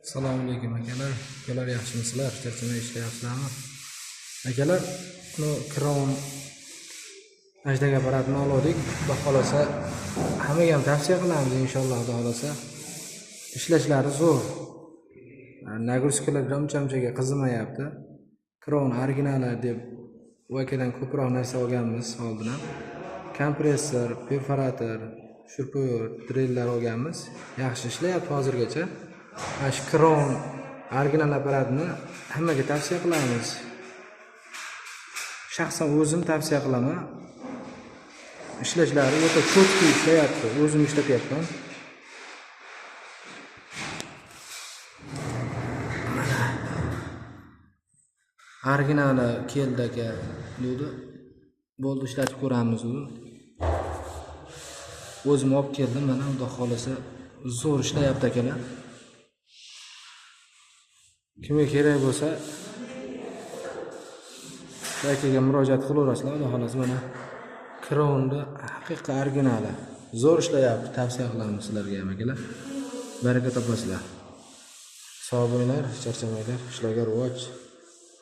Assalomu alaykum akalar. Akalar yaxshimisizlar? Charchamay ishlayapsizlarmi? Akalar, bu krom ajdaga apparatini oldik. Xudo xolasa hammaga ham tavsiya qilamiz inshaalloh, xudo xolasa. Ishlashlari zo'r. Nagruskalar uncha-munchaga qizimayapti. Krom originali deb vakadan ko'proq narsa olganmiz oldin ham. Kompressor, perforator, shurpoyor, drilllar olganmiz. Yaxshi ishlayapti hozirgacha. Shu krom original apparatni hammaga tavsiya qilamiz. Shaxsan o'zim tavsiya qilaman. Ishlashlari o'ta cho'tki ishlayapti. O'zim ishlatyapman. Originali keldi aka dedi. Bo'ldi ishlatib ko'ramiz u. O'zim olib keldim, mana xudo xolasa zo'r ishlayapti akalar. Kimga kerak bo'lsa akaga murojaat qilaverasizlar, xudo xolasa mana kronni haqiqiy originali zo'r ishlayapti. Tavsiya qilaman sizlarga ham akalar. Baraka topasizlar. Sog' bo'linglar, charchamanglar, ishlarga rivoj.